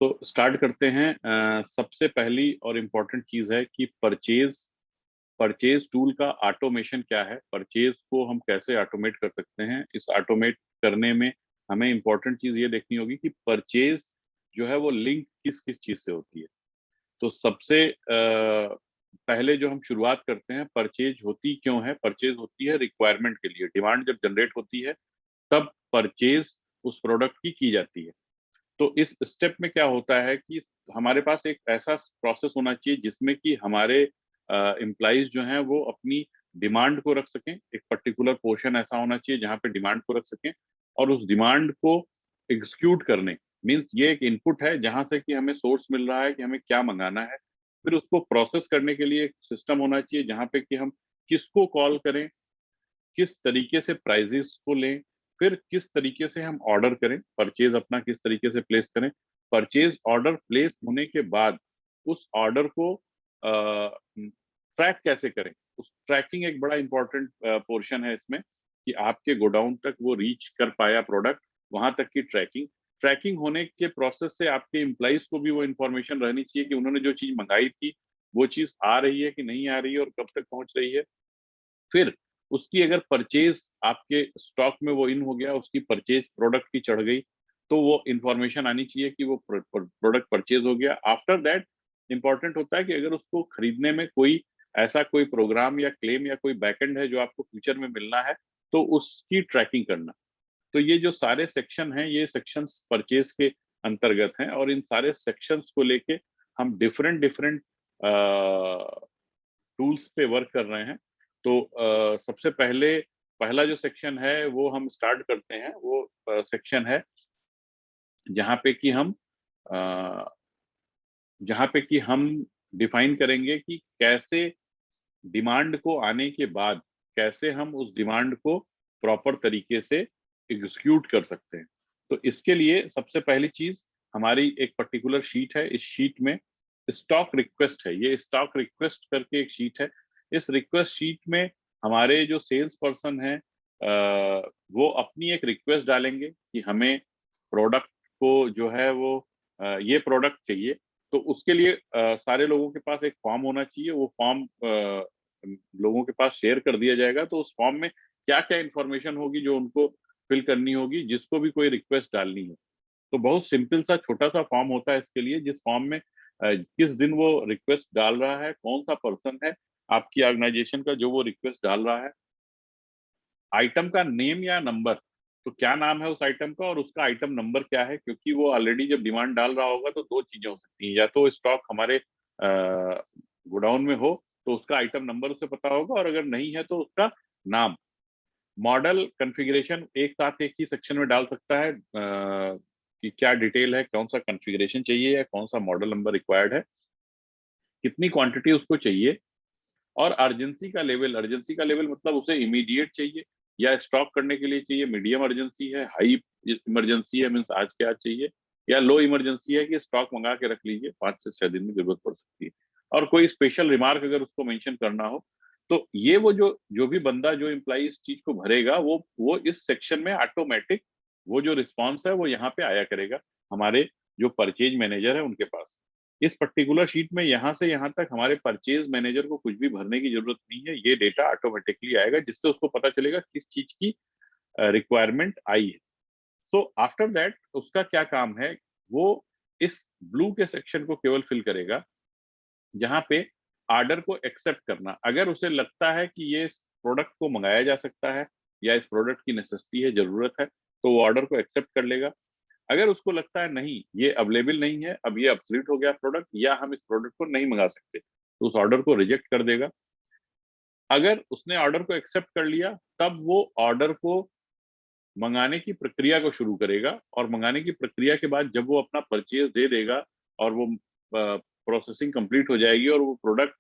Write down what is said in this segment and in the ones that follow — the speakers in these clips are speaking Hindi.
तो स्टार्ट करते हैं। सबसे पहली और इम्पोर्टेंट चीज है कि परचेज परचेज टूल का ऑटोमेशन क्या है, परचेज को हम कैसे ऑटोमेट कर सकते हैं। इस ऑटोमेट करने में हमें इम्पोर्टेंट चीज ये देखनी होगी कि परचेज जो है वो लिंक किस किस चीज से होती है। तो सबसे पहले जो हम शुरुआत करते हैं, परचेज होती क्यों है? परचेज होती है रिक्वायरमेंट के लिए। डिमांड जब जनरेट होती है तब परचेज उस प्रोडक्ट की जाती है। तो इस स्टेप में क्या होता है कि हमारे पास एक ऐसा प्रोसेस होना चाहिए जिसमें कि हमारे एम्प्लॉइज जो हैं वो अपनी डिमांड को रख सकें। एक पर्टिकुलर पोर्शन ऐसा होना चाहिए जहां पे डिमांड को रख सकें, और उस डिमांड को एग्जीक्यूट करने, मींस ये एक इनपुट है जहां से कि हमें सोर्स मिल रहा है कि हमें क्या मंगाना है। फिर उसको प्रोसेस करने के लिए एक सिस्टम होना चाहिए जहां पे कि हम किसको कॉल करें, किस तरीके से प्राइजेस को लें, फिर किस तरीके से हम ऑर्डर करें, परचेज अपना किस तरीके से प्लेस करें। परचेज ऑर्डर प्लेस होने के बाद उस ऑर्डर को ट्रैक कैसे करें। उस ट्रैकिंग एक बड़ा इंपॉर्टेंट पोर्शन है इसमें, कि आपके गोडाउन तक वो रीच कर पाया प्रोडक्ट, वहां तक की ट्रैकिंग। ट्रैकिंग होने के प्रोसेस से आपके एम्प्लॉइज को भी वो इन्फॉर्मेशन रहनी चाहिए कि उन्होंने जो चीज मंगाई थी वो चीज आ रही है कि नहीं आ रही है और कब तक पहुंच रही है। फिर उसकी अगर परचेज आपके स्टॉक में वो इन हो गया, उसकी परचेज प्रोडक्ट की चढ़ गई, तो वो इंफॉर्मेशन आनी चाहिए कि वो प्रोडक्ट परचेज हो गया। आफ्टर दैट इंपॉर्टेंट होता है कि अगर उसको खरीदने में कोई ऐसा कोई प्रोग्राम या क्लेम या कोई बैकएंड है जो आपको फ्यूचर में मिलना है, तो उसकी ट्रैकिंग करना। तो ये जो सारे सेक्शन हैं, ये सेक्शंस परचेज के अंतर्गत हैं, और इन सारे सेक्शंस को लेके हम डिफरेंट डिफरेंट टूल्स पे वर्क कर रहे हैं। तो सबसे पहले पहला जो सेक्शन है वो हम स्टार्ट करते हैं। वो सेक्शन है जहाँ पे कि हम अ, जहाँ पे कि हम डिफाइन करेंगे कि कैसे डिमांड को आने के बाद कैसे हम उस डिमांड को प्रॉपर तरीके से एग्जीक्यूट कर सकते हैं। तो इसके लिए सबसे पहली चीज, हमारी एक पर्टिकुलर शीट है। इस शीट में स्टॉक रिक्वेस्ट है। ये स्टॉक रिक्वेस्ट करके एक शीट है। इस रिक्वेस्ट शीट में हमारे जो सेल्स पर्सन है वो अपनी एक रिक्वेस्ट डालेंगे कि हमें प्रोडक्ट को जो है वो ये प्रोडक्ट चाहिए। तो उसके लिए सारे लोगों के पास एक फॉर्म होना चाहिए। वो फॉर्म लोगों के पास शेयर कर दिया जाएगा। तो उस फॉर्म में क्या क्या इंफॉर्मेशन होगी जो उनको फिल करनी होगी, जिसको भी कोई रिक्वेस्ट डालनी है। तो बहुत सिंपल सा छोटा सा फॉर्म होता है इसके लिए, जिस फॉर्म में किस दिन वो रिक्वेस्ट डाल रहा है, कौन सा पर्सन है आपकी ऑर्गेनाइजेशन का जो वो रिक्वेस्ट डाल रहा है, आइटम का नेम या नंबर। तो क्या नाम है उस आइटम का और उसका आइटम नंबर क्या है, क्योंकि वो ऑलरेडी जब डिमांड डाल रहा होगा तो दो चीजें हो सकती हैं, या तो स्टॉक हमारे गोडाउन में हो तो उसका आइटम नंबर उसे पता होगा, और अगर नहीं है तो उसका नाम। मॉडल कॉन्फ़िगरेशन एक साथ एक ही सेक्शन में डाल सकता है कि क्या डिटेल है, कौन सा कॉन्फ़िगरेशन चाहिए या कौन सा मॉडल नंबर रिक्वायर्ड है, कितनी क्वांटिटी उसको चाहिए, और अर्जेंसी का लेवल मतलब उसे इमीडिएट चाहिए या स्टॉक करने के लिए चाहिए, मीडियम अर्जेंसी है, हाई इमरजेंसी है मीन्स आज के आज चाहिए, या लो इमरजेंसी है कि स्टॉक मंगा के रख लीजिए 5 से 6 दिन में जरूरत पड़ सकती है। और कोई स्पेशल रिमार्क अगर उसको मेंशन करना हो, तो ये वो जो जो भी बंदा जो एम्प्लॉई इस चीज को भरेगा वो इस सेक्शन में ऑटोमेटिक वो जो रिस्पॉन्स है वो यहाँ पे आया करेगा हमारे जो परचेज मैनेजर है उनके पास। इस पर्टिकुलर शीट में यहाँ से यहाँ तक हमारे परचेज मैनेजर को कुछ भी भरने की जरूरत नहीं है। ये डेटा ऑटोमेटिकली आएगा जिससे उसको पता चलेगा किस चीज की रिक्वायरमेंट आई है। सो आफ्टर दैट उसका क्या काम है, वो इस ब्लू के सेक्शन को केवल फिल करेगा जहां पे ऑर्डर को एक्सेप्ट करना। अगर उसे लगता है कि ये प्रोडक्ट को मंगाया जा सकता है या इस प्रोडक्ट की नेसेसिटी है, जरूरत है, तो वो ऑर्डर को एक्सेप्ट कर लेगा। अगर उसको लगता है नहीं ये अवेलेबल नहीं है, अब ये ऑब्सोलीट हो गया प्रोडक्ट, या हम इस प्रोडक्ट को नहीं मंगा सकते, तो उस ऑर्डर को रिजेक्ट कर देगा। अगर उसने ऑर्डर को एक्सेप्ट कर लिया तब वो ऑर्डर को मंगाने की प्रक्रिया को शुरू करेगा, और मंगाने की प्रक्रिया के बाद जब वो अपना परचेज दे देगा और वो प्रोसेसिंग कंप्लीट हो जाएगी और वो प्रोडक्ट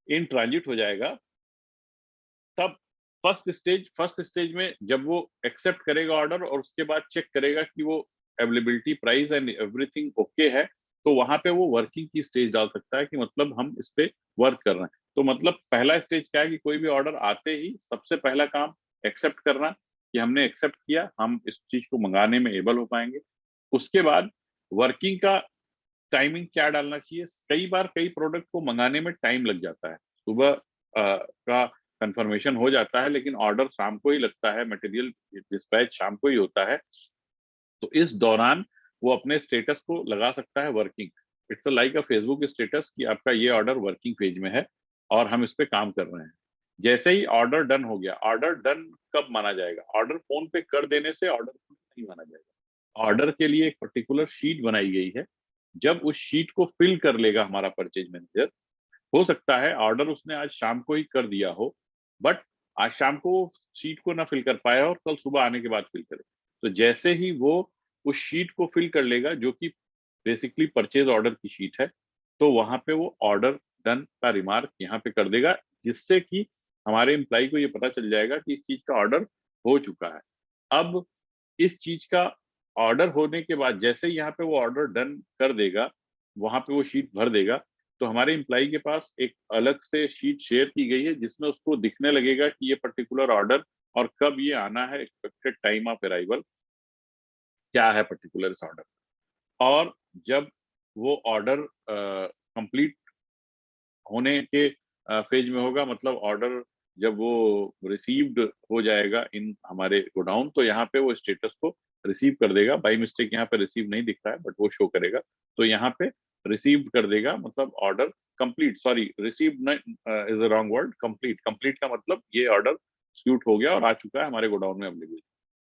इन ट्रांजिट हो जाएगा, तब फर्स्ट स्टेज में जब वो एक्सेप्ट करेगा ऑर्डर और उसके बाद चेक करेगा कि वो availability price and everything okay है, तो वहां पे वो वर्किंग की स्टेज डाल सकता है कि मतलब हम इस पे वर्क कर रहे हैं। तो मतलब पहला स्टेज क्या है कि कोई भी ऑर्डर आते ही सबसे पहला काम एक्सेप्ट करना, कि हमने एक्सेप्ट किया, हम इस चीज को मंगाने में एबल हो पाएंगे। उसके बाद वर्किंग का टाइमिंग क्या डालना चाहिए? कई बार कई प्रोडक्ट को मंगाने में टाइम लग जाता है, सुबह का कंफर्मेशन हो जाता है लेकिन ऑर्डर शाम को ही लगता है, मटेरियल डिस्पैच शाम को ही होता है। तो इस दौरान वो अपने स्टेटस को लगा सकता है working. It's like a Facebook status कि आपका ये ऑर्डर वर्किंग फेज में है और हम इस पे काम कर रहे हैं। जैसे ही ऑर्डर डन हो गया, ऑर्डर डन कब माना जाएगा? ऑर्डर फोन पे कर देने से ऑर्डर नहीं माना जाएगा। ऑर्डर के लिए एक पर्टिकुलर शीट बनाई गई है। जब उस शीट को फिल कर लेगा हमारा परचेज मैनेजर, हो सकता है ऑर्डर उसने आज शाम को ही कर दिया हो, बट आज शाम को शीट को ना फिल कर पाया और कल सुबह आने के बाद फिल करे। तो जैसे ही वो उस शीट को फिल कर लेगा, जो कि बेसिकली परचेज ऑर्डर की शीट है, तो वहां पे वो ऑर्डर डन का रिमार्क यहाँ पे कर देगा, जिससे कि हमारे एम्प्लॉय को ये पता चल जाएगा कि इस चीज का ऑर्डर हो चुका है। अब इस चीज का ऑर्डर होने के बाद जैसे ही यहाँ पे वो ऑर्डर डन कर देगा, वहां पे वो शीट भर देगा, तो हमारे एम्प्लॉय के पास एक अलग से शीट शेयर की गई है जिसमें उसको दिखने लगेगा कि ये पर्टिकुलर ऑर्डर और कब ये आना है, एक्सपेक्टेड टाइम ऑफ अराइवल क्या है पर्टिकुलर इस ऑर्डर। और जब वो ऑर्डर कंप्लीट होने के फेज में होगा, मतलब ऑर्डर जब वो रिसीव्ड हो जाएगा इन हमारे गोडाउन, तो यहाँ पे वो स्टेटस को रिसीव कर देगा। बाई मिस्टेक यहाँ पे रिसीव नहीं दिख रहा है बट वो शो करेगा, तो यहाँ पे रिसीव्ड कर देगा, मतलब order complete, sorry received is a wrong word, complete. Complete का मतलब ये ऑर्डर एक्सिक्यूट हो गया और आ चुका है हमारे गोडाउन में अवेलेबल।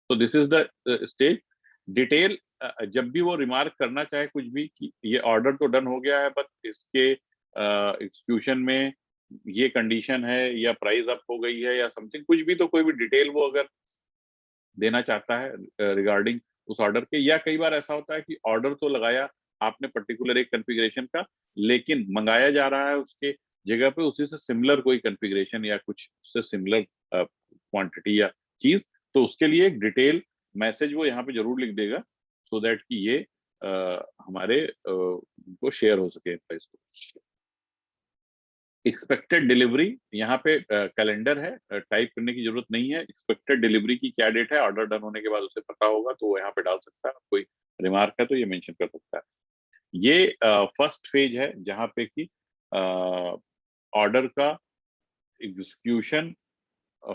तो this is the stage. Detail जब भी वो रिमार्क करना चाहे कुछ भी कि ये ऑर्डर तो डन हो गया है बट इसके एग्जीक्यूशन में ये कंडीशन है या प्राइस अप हो गई है या समथिंग, कुछ भी, तो कोई भी डिटेल वो अगर देना चाहता है रिगार्डिंग उस ऑर्डर के। या कई बार ऐसा होता है कि ऑर्डर तो लगाया आपने पर्टिकुलर एक कॉन्फ़िगरेशन का, लेकिन मंगाया जा रहा है उसके जगह पे उसी से सिमिलर कोई कॉन्फ़िगरेशन या कुछ उससे सिमिलर क्वांटिटी या चीज, तो उसके लिए एक डिटेल मैसेज वो यहाँ पे जरूर लिख देगा, सो दैट कि ये हमारे को शेयर हो सके प्राइस को। एक्सपेक्टेड डिलीवरी, यहाँ पे कैलेंडर है, टाइप करने की जरूरत नहीं है। एक्सपेक्टेड डिलीवरी की क्या डेट है, ऑर्डर डन होने के बाद उसे पता होगा तो वो यहाँ पे डाल सकता है। कोई रिमार्क है तो ये मेंशन कर सकता है। ये फर्स्ट फेज है जहाँ पे कि ऑर्डर का एग्जीक्यूशन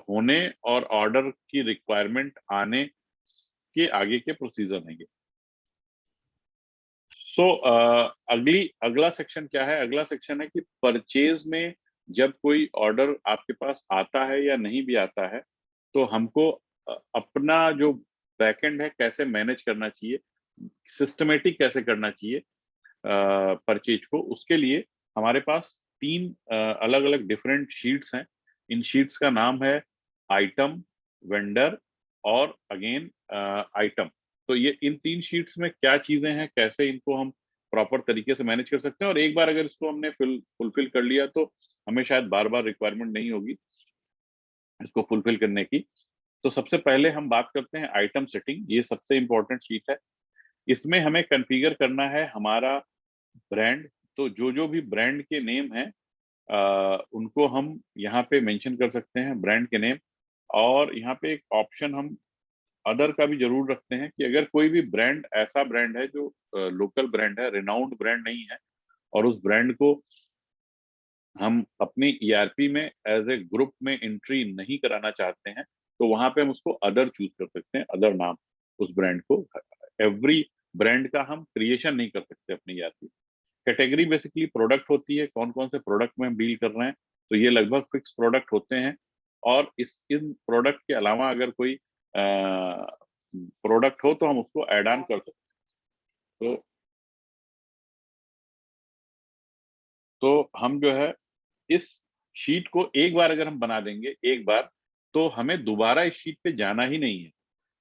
होने और ऑर्डर की रिक्वायरमेंट आने के आगे के प्रोसीजर हैं ये। सो अगला सेक्शन क्या है? अगला सेक्शन है कि परचेज में जब कोई ऑर्डर आपके पास आता है या नहीं भी आता है, तो हमको अपना जो बैकएंड है कैसे मैनेज करना चाहिए, सिस्टमेटिक कैसे करना चाहिए परचेज को। उसके लिए हमारे पास तीन अलग अलग डिफरेंट शीट्स हैं। इन शीट्स का नाम है आइटम, वेंडर और अगेन आइटम। तो ये इन तीन शीट्स में क्या चीजें हैं, कैसे इनको हम प्रॉपर तरीके से मैनेज कर सकते हैं, और एक बार अगर इसको हमने फुलफिल कर लिया तो हमें शायद बार बार रिक्वायरमेंट नहीं होगी इसको फुलफिल करने की। तो सबसे पहले हम बात करते हैं आइटम सेटिंग। ये सबसे इंपॉर्टेंट शीट है। इसमें हमें कॉन्फ़िगर करना है हमारा ब्रांड। तो जो जो भी ब्रांड के नेम हैं उनको हम यहाँ पे मेंशन कर सकते हैं, ब्रांड के नेम। और यहाँ पे एक ऑप्शन हम अदर का भी जरूर रखते हैं कि अगर कोई भी ब्रांड ऐसा ब्रांड है जो लोकल ब्रांड है, रिनाउंड ब्रांड नहीं है, और उस ब्रांड को हम अपनी ईआरपी में एज ए ग्रुप में एंट्री नहीं कराना चाहते हैं, तो वहां पे हम उसको अदर चूज कर सकते हैं, अदर नाम उस ब्रांड को। एवरी ब्रांड का हम क्रिएशन नहीं कर सकते अपनी ईआरपी। कैटेगरी बेसिकली प्रोडक्ट होती है, कौन कौन से प्रोडक्ट में हम डील कर रहे हैं, तो ये लगभग फिक्स प्रोडक्ट होते हैं। और इन प्रोडक्ट के अलावा अगर कोई प्रोडक्ट हो तो हम उसको ऐड ऑन कर सकते हैं। तो हम जो है इस शीट को एक बार अगर हम बना देंगे एक बार, तो हमें दोबारा इस शीट पे जाना ही नहीं है।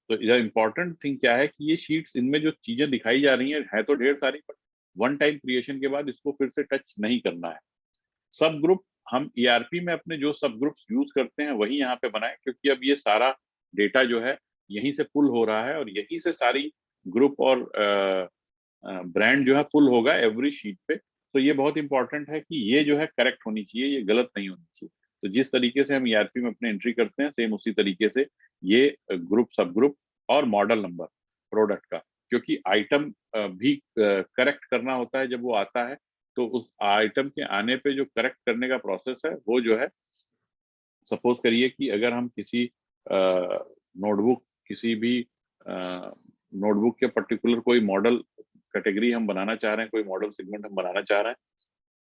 तो इधर इंपॉर्टेंट थिंग क्या है कि ये शीट्स, इनमें जो चीजें दिखाई जा रही हैं है तो ढेर सारी, बट वन टाइम क्रिएशन के बाद इसको फिर से टच नहीं करना है। सब ग्रुप हम ईआरपी में अपने जो सब ग्रुप्स यूज करते हैं वही यहाँ पे बनाए, क्योंकि अब ये सारा डेटा जो है यहीं से पुल हो रहा है और यहीं से सारी ग्रुप और ब्रांड जो है पुल होगा एवरी शीट पे। तो ये बहुत इंपॉर्टेंट है कि ये जो है करेक्ट होनी चाहिए, ये गलत नहीं होनी चाहिए। तो जिस तरीके से हम ईआरपी में अपने एंट्री करते हैं सेम उसी तरीके से ये ग्रुप, सब ग्रुप और मॉडल नंबर प्रोडक्ट का क्योंकि आइटम भी करेक्ट करना होता है जब वो आता है, तो उस आइटम के आने पे जो करेक्ट करने का प्रोसेस है वो जो है, सपोज करिए कि अगर हम किसी नोटबुक किसी भी नोटबुक के पर्टिकुलर कोई मॉडल कैटेगरी हम बनाना चाह रहे हैं, कोई मॉडल सेगमेंट हम बनाना चाह रहे हैं,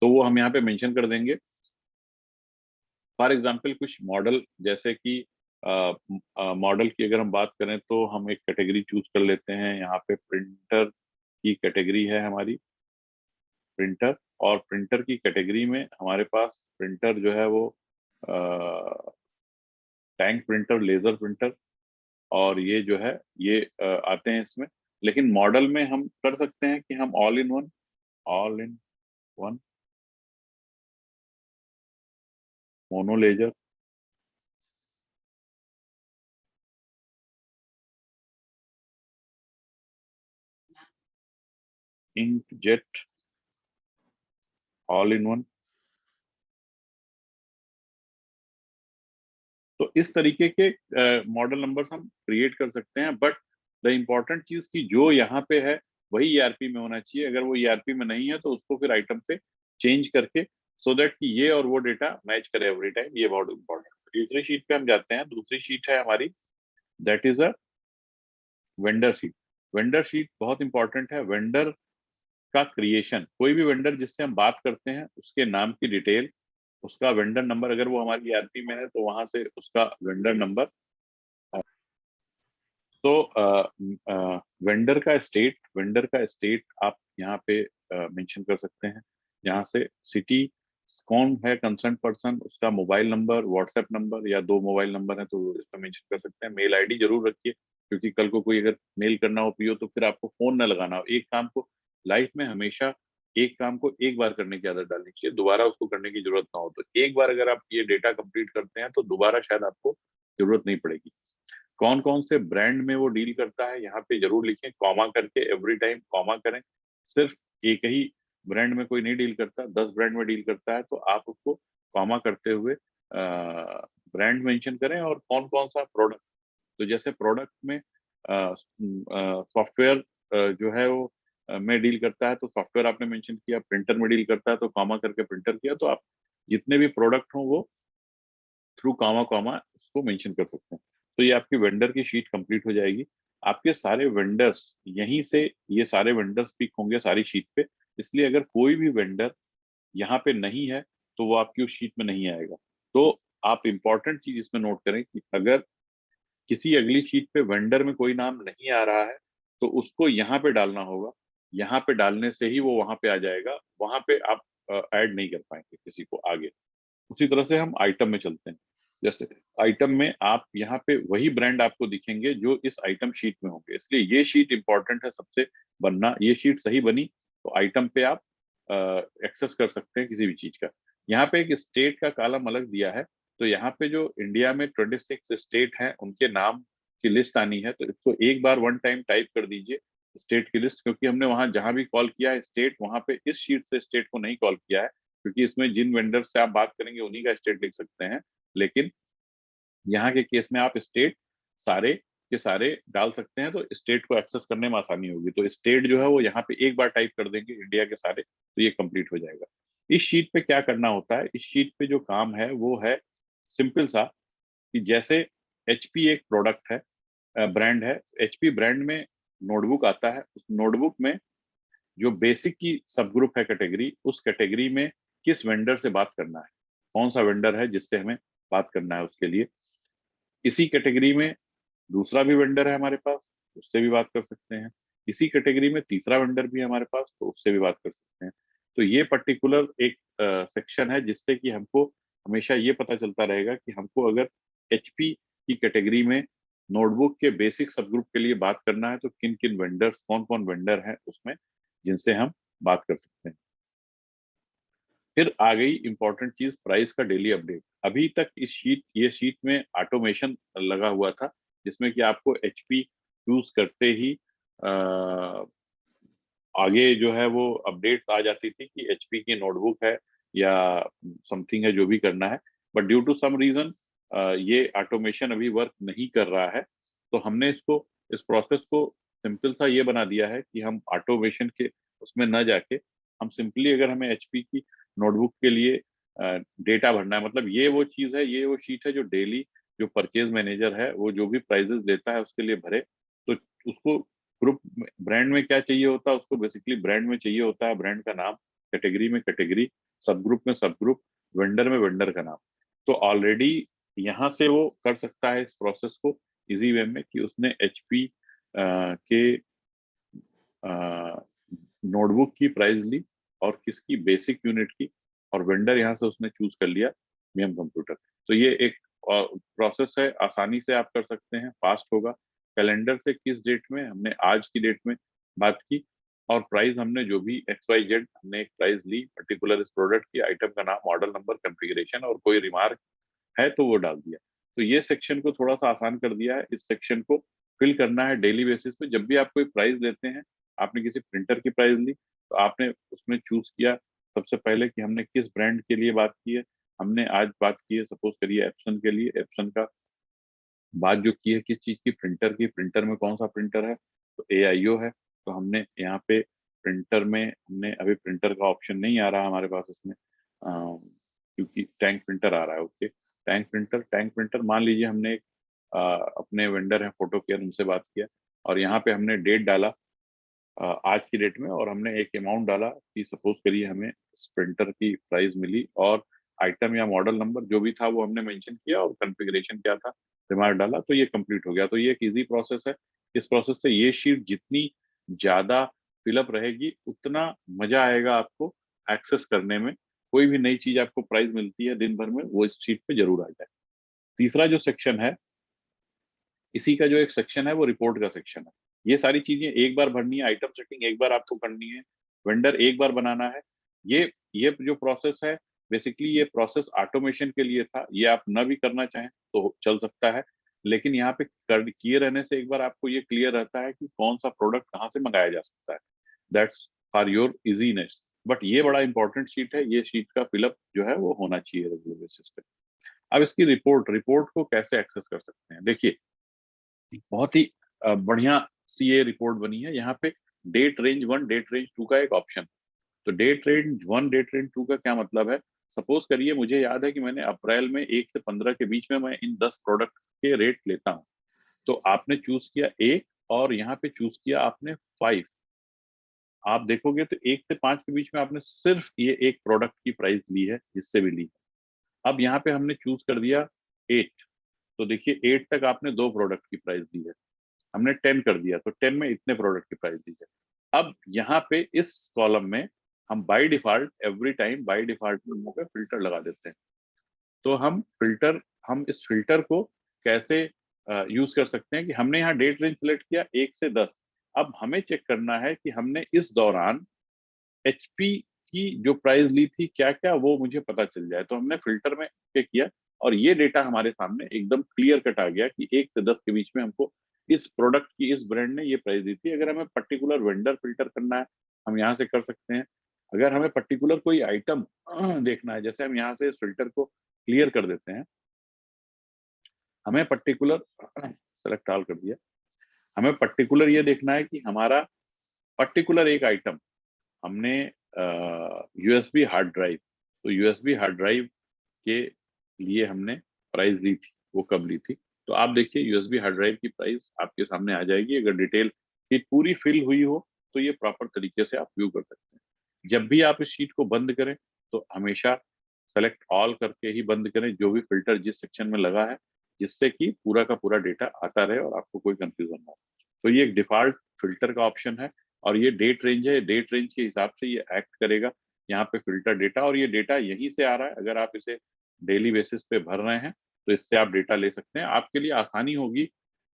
तो वो हम यहाँ पे मेंशन कर देंगे। फॉर एग्जांपल कुछ मॉडल, जैसे कि मॉडल की अगर हम बात करें तो हम एक कैटेगरी चूज कर लेते हैं। यहाँ पे प्रिंटर की कैटेगरी है हमारी, प्रिंटर। और प्रिंटर की कैटेगरी में हमारे पास प्रिंटर जो है वो टैंक प्रिंटर, लेजर प्रिंटर, और ये जो है ये आते हैं इसमें। लेकिन मॉडल में हम कर सकते हैं कि हम all in one mono laser, ink jet, all in one. तो इस तरीके के मॉडल नंबर्स हम क्रिएट कर सकते हैं। बट द इम्पोर्टेंट चीज की जो यहाँ पे है वही ईआरपी में होना चाहिए। अगर वो ईआरपी में नहीं है तो उसको फिर आइटम से चेंज करके, सो दैट कि ये और वो डेटा मैच करे एवरी टाइम। ये बहुत इंपॉर्टेंट। दूसरी शीट पे हम जाते हैं। दूसरी शीट है हमारी, that is a vendor sheet. Vendor sheet बहुत इंपॉर्टेंट है। वेंडर का क्रिएशन, कोई भी वेंडर जिससे हम बात करते हैं उसके नाम की डिटेल, उसका वेंडर नंबर, अगर वो हमारी ईआरपी में है तो वहां से उसका वेंडर नंबर। तो वेंडर का स्टेट आप यहाँ पे मेंशन कर सकते हैं। यहाँ से सिटी, कौन है कंसर्न पर्सन, उसका मोबाइल नंबर, व्हाट्सएप नंबर, या दो मोबाइल नंबर है तो इसमें मेंशन कर सकते हैं। मेल आईडी जरूर रखिए, क्योंकि कल को कोई अगर मेल करना हो पीओ तो फिर आपको फोन ना लगाना हो। एक काम को लाइफ में हमेशा, एक काम को एक बार करने की आदत डालनी चाहिए, दोबारा उसको करने की जरूरत ना हो। तो एक बार अगर आप ये डेटा कंप्लीट करते हैं तो दोबारा शायद आपको जरूरत नहीं पड़ेगी। कौन कौन से ब्रांड में वो डील करता है यहाँ पे जरूर लिखें, कॉमा करके, एवरी टाइम कॉमा करें। सिर्फ एक ही ब्रांड में कोई नहीं डील करता, 10 ब्रांड में डील करता है, तो आप उसको कॉमा करते हुए ब्रांड मेंशन करें और कौन कौन सा प्रोडक्ट। तो जैसे प्रोडक्ट में सॉफ्टवेयर जो है वो में डील करता है तो सॉफ्टवेयर आपने मेंशन किया, प्रिंटर में डील करता है तो कॉमा करके प्रिंटर किया। तो आप जितने भी प्रोडक्ट हो वो थ्रू कॉमा कॉमा उसको मेंशन कर सकते हैं। तो ये आपकी वेंडर की शीट कंप्लीट हो जाएगी। आपके सारे वेंडर्स यहीं से, ये सारे वेंडर्स पिक होंगे सारी शीट पे। इसलिए अगर कोई भी वेंडर यहाँ पे नहीं है तो वो आपकी उस शीट में नहीं आएगा। तो आप इंपॉर्टेंट चीज इसमें नोट करें कि अगर किसी अगली शीट पे वेंडर में कोई नाम नहीं आ रहा है तो उसको यहाँ पे डालना होगा। यहाँ पे डालने से ही वो वहां पे आ जाएगा। वहां पे आप ऐड नहीं कर पाएंगे किसी को आगे। उसी तरह से हम आइटम में चलते हैं। जैसे आइटम में आप यहाँ पे वही ब्रांड आपको दिखेंगे जो इस आइटम शीट में होंगे। इसलिए ये शीट इंपॉर्टेंट है सबसे बनना। ये शीट सही बनी तो आइटम पे आप एक्सेस कर सकते हैं किसी भी चीज का। यहाँ पे एक स्टेट का कॉलम अलग दिया है। तो यहाँ पे जो इंडिया में 26 स्टेट हैं उनके नाम की लिस्ट आनी है, तो इसको एक बार वन टाइम टाइप कर दीजिए, स्टेट की लिस्ट। क्योंकि हमने वहां जहां भी कॉल किया है स्टेट, वहां पे इस शीट से स्टेट को नहीं कॉल किया है, क्योंकि इसमें जिन वेंडर से आप बात करेंगे उन्हीं का स्टेट लिख सकते हैं। लेकिन यहाँ के केस में आप स्टेट सारे के सारे डाल सकते हैं, तो स्टेट को एक्सेस करने में आसानी होगी। तो स्टेट जो है वो यहाँ पे एक बार टाइप कर देंगे इंडिया के सारे, तो ये कंप्लीट हो जाएगा। इस शीट पे क्या करना होता है, इस शीट पे जो काम है वो है सिंपल सा, कि जैसे एचपी एक प्रोडक्ट है, ब्रांड है। एचपी ब्रांड में नोटबुक आता है। उस नोटबुक में जो बेसिक की सब ग्रुप है कैटेगरी, उस कैटेगरी में किस वेंडर से बात करना है, कौन सा वेंडर है जिससे हमें बात करना है उसके लिए। इसी कैटेगरी में दूसरा भी वेंडर है हमारे पास, उससे भी बात कर सकते हैं। इसी कैटेगरी में तीसरा वेंडर भी है हमारे पास, तो उससे भी बात कर सकते हैं। तो ये पर्टिकुलर एक सेक्शन है जिससे कि हमको हमेशा ये पता चलता रहेगा कि हमको अगर एचपी की कैटेगरी में नोटबुक के बेसिक सब ग्रुप के लिए बात करना है तो किन किन वेंडर्स, कौन कौन वेंडर हैं उसमें जिनसे हम बात कर सकते हैं। फिर आ गई इंपॉर्टेंट चीज, प्राइस का डेली अपडेट। अभी तक ये शीट में ऑटोमेशन लगा हुआ था, जिसमें कि आपको एचपी यूज करते ही आगे जो है वो अपडेट आ जाती थी कि एचपी की नोटबुक है या समथिंग है जो भी करना है। But due to some reason ये ऑटोमेशन अभी वर्क नहीं कर रहा है। तो हमने इस प्रोसेस को सिंपल सा ये बना दिया है कि हम ऑटोमेशन के उसमें न जाके हम सिंपली, अगर हमें एचपी की नोटबुक के लिए डेटा भरना है, मतलब ये वो चीज है, ये वो शीट है जो डेली जो परचेज मैनेजर है वो जो भी प्राइजेस देता है उसके लिए भरे। तो उसको ग्रुप ब्रांड में क्या चाहिए होता है, उसको बेसिकली ब्रांड में चाहिए होता है ब्रांड का नाम, कैटेगरी में कैटेगरी, सब ग्रुप में सब ग्रुप, वेंडर में वेंडर का नाम। तो ऑलरेडी यहाँ से वो कर सकता है इस प्रोसेस को इजी वे में कि उसने एचपी के नोटबुक की प्राइस ली और किसकी, बेसिक यूनिट की, और वेंडर यहाँ से उसने चूज कर लिया मियम कंप्यूटर। तो ये एक प्रोसेस है, आसानी से आप कर सकते हैं, फास्ट होगा। कैलेंडर से किस डेट में, हमने आज की डेट में बात की, और प्राइस हमने जो भी XYZ हमने एक प्राइस ली पर्टिकुलर इस प्रोडक्ट की, आइटम का नाम, मॉडल नंबर, कॉन्फ़िगरेशन, और कोई रिमार्क है तो वो डाल दिया। तो ये सेक्शन को थोड़ा सा आसान कर दिया है। इस सेक्शन को फिल करना है डेली बेसिस पे। जब भी आप कोई प्राइस देते हैं, आपने किसी प्रिंटर की प्राइस ली तो आपने उसमें चूज किया सबसे पहले कि हमने किस ब्रांड के लिए बात की है। हमने आज बात की है सपोज करिए एप्सन के लिए, एप्सन का बात जो की है किस चीज की, प्रिंटर की, प्रिंटर में कौन सा प्रिंटर है, तो AIO है। तो हमने यहाँ पे प्रिंटर में हमने अभी प्रिंटर का ऑप्शन नहीं आ रहा हमारे पास इसमें, क्योंकि टैंक प्रिंटर आ रहा है। ओके, टैंक प्रिंटर मान लीजिए हमने एक अपने वेंडर है फोटो केयर, उनसे बात किया और यहाँ पे हमने डेट डाला आज की डेट में, और हमने एक अमाउंट डाला कि सपोज करिए हमें इस प्रिंटर की प्राइस मिली, और आइटम या मॉडल नंबर जो भी था वो हमने मेंशन किया, और कॉन्फ़िगरेशन क्या था, रिमार्क डाला, तो ये कंप्लीट हो गया। तो ये एक इजी प्रोसेस है। इस प्रोसेस से ये शीट जितनी ज्यादा फिलअप रहेगी उतना मजा आएगा आपको एक्सेस करने में। कोई भी नई चीज आपको प्राइस मिलती है दिन भर में, वो इस शीट पे जरूर आ जाए। तीसरा जो सेक्शन है, इसी का जो एक सेक्शन है वो रिपोर्ट का सेक्शन है। ये सारी चीजें एक बार भरनी है, आइटम सेटिंग एक बार आपको करनी है, वेंडर एक बार बनाना है। ये जो प्रोसेस है, बेसिकली ये प्रोसेस ऑटोमेशन के लिए था, ये आप न भी करना चाहें तो चल सकता है, लेकिन यहाँ पे कर किए रहने से एक बार आपको ये क्लियर रहता है कि कौन सा प्रोडक्ट कहाँ से मंगाया जा सकता है। That's for your easiness. But ये बड़ा इंपॉर्टेंट शीट है, ये शीट का फिलअप जो है वो होना चाहिए रेगुलर बेसिस पे। अब इसकी रिपोर्ट को कैसे एक्सेस कर सकते हैं, देखिए बहुत ही बढ़िया सी ये रिपोर्ट बनी है। यहाँ पे डेट रेंज 1, डेट रेंज 2 का एक ऑप्शन। तो डेट रेंज 1, डेट रेंज 2 का क्या मतलब है, सपोज करिए मुझे याद है कि मैंने अप्रैल में 1 से 15 के बीच में मैं इन 10 प्रोडक्ट के रेट लेता हूँ। तो आपने चूज किया 1 और यहाँ पे चूज किया आपने 5। आप देखोगे तो 1 से 5 के बीच में आपने सिर्फ ये एक प्रोडक्ट की प्राइस ली है, जिससे भी ली। अब यहाँ पे हमने चूज कर दिया 8, तो देखिए 8 तक आपने 2 प्रोडक्ट की प्राइस दी है। हमने 10 कर दिया तो 10 में इतने प्रोडक्ट की प्राइस दी है। अब यहाँ पे इस कॉलम में हम by default every time by default में पे फिल्टर लगा देते हैं। तो हम इस फिल्टर को कैसे यूज कर सकते हैं कि हमने यहाँ डेट रेंज सिलेक्ट किया 1 से 10। अब हमें चेक करना है कि हमने इस दौरान एचपी की जो प्राइस ली थी क्या क्या, वो मुझे पता चल जाए। तो हमने फिल्टर में पे किया और ये डेटा हमारे सामने एकदम क्लियर कट आ गया कि 1 से 10 के बीच में हमको इस प्रोडक्ट की इस ब्रांड ने ये प्राइस दी थी। अगर हमें पर्टिकुलर वेंडर फिल्टर करना है हम यहाँ से कर सकते हैं। अगर हमें पर्टिकुलर कोई आइटम देखना है, जैसे हम यहाँ से इस फिल्टर को क्लियर कर देते हैं, हमें पर्टिकुलर सेलेक्ट ऑल कर दिया, हमें पर्टिकुलर ये देखना है कि हमारा पर्टिकुलर एक आइटम हमने यूएसबी हार्ड ड्राइव, तो यूएसबी हार्ड ड्राइव के लिए हमने प्राइस ली थी, वो कब ली थी। तो आप देखिए यूएसबी हार्ड ड्राइव की प्राइस आपके सामने आ जाएगी। अगर डिटेल की पूरी फिल हुई हो तो ये प्रॉपर तरीके से आप व्यू कर सकते हैं। जब भी आप इस शीट को बंद करें तो हमेशा सेलेक्ट ऑल करके ही बंद करें, जो भी फिल्टर जिस सेक्शन में लगा है, जिससे कि पूरा का पूरा डेटा आता रहे और आपको कोई कंफ्यूजन ना हो। तो ये एक डिफॉल्ट फिल्टर का ऑप्शन है और ये डेट रेंज है, डेट रेंज के हिसाब से ये एक्ट करेगा यहाँ पे फिल्टर डेटा। और ये डेटा यहीं से आ रहा है, अगर आप इसे डेली बेसिस पे भर रहे हैं तो इससे आप डेटा ले सकते हैं। आपके लिए आसानी होगी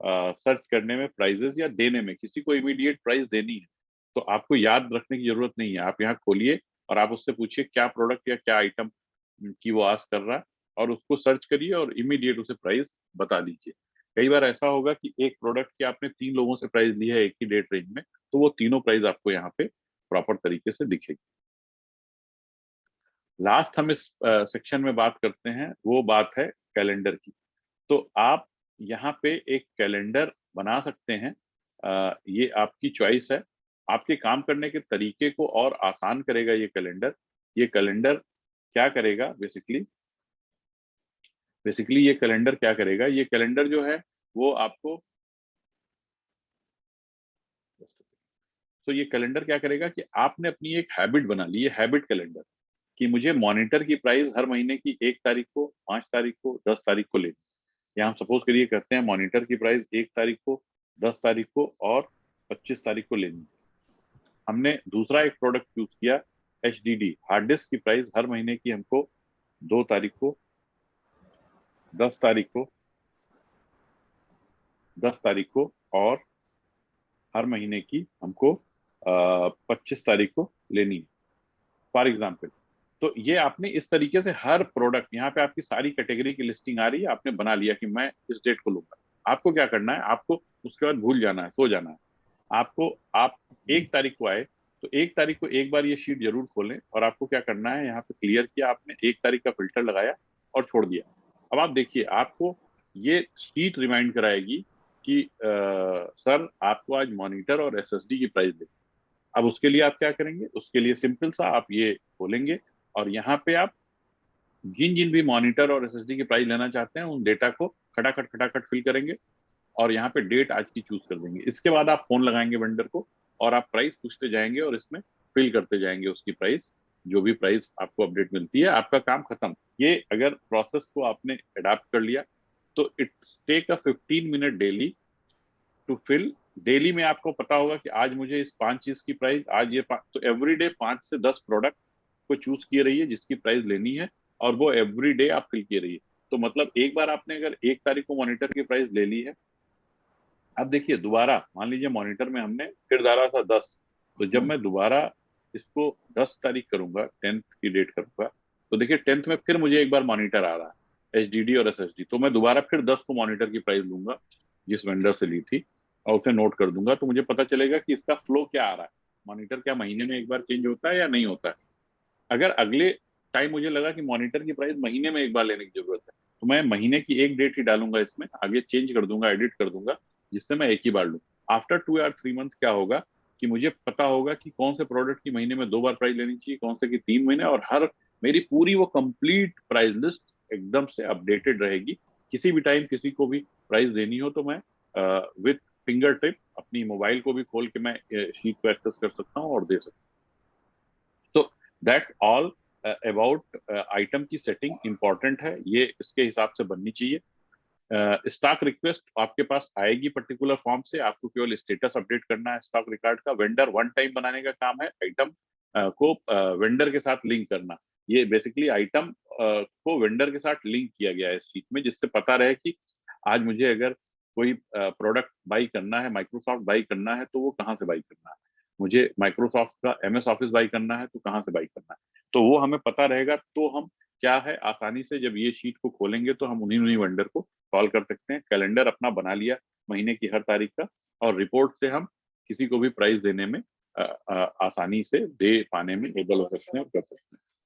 सर्च करने में, प्राइजेस या देने में, किसी को इमीडिएट प्राइस देनी है तो आपको याद रखने की जरूरत नहीं है। आप यहाँ खोलिए और आप उससे पूछिए क्या प्रोडक्ट या क्या आइटम की वो आस्क कर रहा है, और उसको सर्च करिए और इमीडिएट उसे प्राइस बता दीजिए। कई बार ऐसा होगा कि एक प्रोडक्ट की आपने 3 लोगों से प्राइस ली है एक ही डेट रेंज में, तो वो तीनों प्राइस आपको यहाँ पे प्रॉपर तरीके से दिखेगी। लास्ट हम इस सेक्शन में बात करते हैं, वो बात है कैलेंडर की। तो आप यहाँ पे एक कैलेंडर बना सकते हैं ये आपकी चॉइस है। आपके काम करने के तरीके को और आसान करेगा ये कैलेंडर। ये कैलेंडर क्या करेगा बेसिकली ये कैलेंडर क्या करेगा, ये कैलेंडर जो है वो आपको ये कैलेंडर क्या करेगा कि आपने अपनी एक हैबिट बना ली है, हैबिट कैलेंडर, कि मुझे मॉनिटर की प्राइस हर महीने की 1 तारीख को, 5 तारीख को, 10 तारीख को लेनी। या हम सपोज करिए करते हैं मॉनिटर की प्राइस 1 तारीख को, 10 तारीख को और 25 तारीख को लेनी। हमने दूसरा एक प्रोडक्ट चूज किया, HDD हार्ड डिस्क की प्राइस हर महीने की हमको 2 तारीख को, 10 तारीख को, 10 तारीख को और हर महीने की हमको 25 तारीख को लेनी है, फॉर एग्जाम्पल। तो ये आपने इस तरीके से हर प्रोडक्ट, यहाँ पे आपकी सारी कैटेगरी की लिस्टिंग आ रही है, आपने बना लिया कि मैं इस डेट को लूंगा। आपको क्या करना है, आपको उसके बाद भूल जाना है, सो जाना है। आपको आप 1 तारीख को आए तो 1 तारीख को एक बार ये शीट जरूर खोलें, और आपको क्या करना है, यहाँ पे क्लियर किया आपने, 1 तारीख का फिल्टर लगाया और छोड़ दिया। अब आप देखिए, आपको ये शीट रिमाइंड कराएगी कि सर आपको आज मॉनिटर और SSD की प्राइस दे। अब उसके लिए आप क्या करेंगे, उसके लिए सिंपल सा आप ये खोलेंगे और यहाँ पे आप जिन जिन भी मॉनिटर और SSD की प्राइस लेना चाहते हैं उन डेटा को खटाखट खटाखट फिल करेंगे और यहाँ पे डेट आज की चूज कर देंगे। इसके बाद आप फोन लगाएंगे वेंडर को और आप प्राइस पूछते जाएंगे और इसमें फिल करते जाएंगे उसकी प्राइस, जो भी प्राइस आपको अपडेट मिलती है, आपका काम खत्म। ये अगर प्रोसेस को आपने अडाप्ट कर लिया तो it's take a 15 minute daily to fill. Daily में आपको पता होगा कि आज मुझे इस 5 चीज की प्राइस, आज ये तो एवरीडे 5 से 10 प्रोडक्ट को चूज किए रहिए जिसकी प्राइस लेनी है, और वो एवरी डे आप फिल किए रहिए। तो मतलब एक बार आपने अगर 1 तारीख को मॉनिटर की प्राइस ले ली है, अब देखिए दोबारा मान लीजिए मॉनिटर में हमने फिर डाला था 10, तो जब मैं दोबारा इसको 10 तारीख करूंगा, 10th की डेट करूंगा, तो देखिए 10th में फिर मुझे एक बार मॉनिटर आ रहा है, HDD और SSD। तो मैं दोबारा फिर 10 को मॉनिटर की प्राइस लूंगा जिस वेंडर से ली थी और उसे नोट कर दूंगा, तो मुझे पता चलेगा कि इसका फ्लो क्या आ रहा है, मॉनिटर क्या महीने में एक बार चेंज होता है या नहीं होता है। अगर अगले टाइम मुझे लगा कि मॉनिटर की प्राइस महीने में एक बार लेने की जरूरत है, तो मैं महीने की एक डेट ही डालूंगा, इसमें आगे चेंज कर दूंगा, एडिट कर दूंगा, जिससे मैं एक ही बार लूँ। आफ्टर 2 या 3 मंथ क्या होगा कि मुझे पता होगा कि कौन से प्रोडक्ट की महीने में 2 बार प्राइस लेनी चाहिए, कौन से की 3 महीने, और हर मेरी पूरी वो कंप्लीट प्राइस लिस्ट एकदम से अपडेटेड रहेगी। किसी भी टाइम किसी को भी प्राइस देनी हो तो मैं विथ फिंगर टिप अपनी मोबाइल को भी खोल के मैं शीट को एक्सेस कर सकता हूँ और दे सकता हूँ। तो दैट ऑल अबाउट आइटम की सेटिंग इंपॉर्टेंट है, ये इसके हिसाब से बननी चाहिए। स्टॉक रिक्वेस्ट आपके पास आएगी पर्टिकुलर फॉर्म से, आपको केवल स्टेटस अपडेट करना है स्टॉक रिकॉर्ड का। वेंडर वन टाइम बनाने का काम है, आइटम को वेंडर के साथ लिंक करना। ये बेसिकली आइटम को वेंडर के साथ लिंक किया गया है इस चीज में, जिससे पता रहे कि आज मुझे अगर कोई प्रोडक्ट बाई करना है, माइक्रोसॉफ्ट बाई करना है, तो वो कहाँ से बाई करना है, मुझे माइक्रोसॉफ्ट का MS ऑफिस बाई करना है तो कहाँ से बाई करना है, तो वो हमें पता रहेगा। तो हम क्या है, आसानी से जब ये शीट को खोलेंगे तो हम उन्हीं उन्हीं वेंडर को कॉल कर सकते हैं। कैलेंडर अपना बना लिया महीने की हर तारीख का, और रिपोर्ट से हम किसी को भी प्राइस देने में आसानी से दे पाने में एबल हो सकते हैं और कर सकते हैं।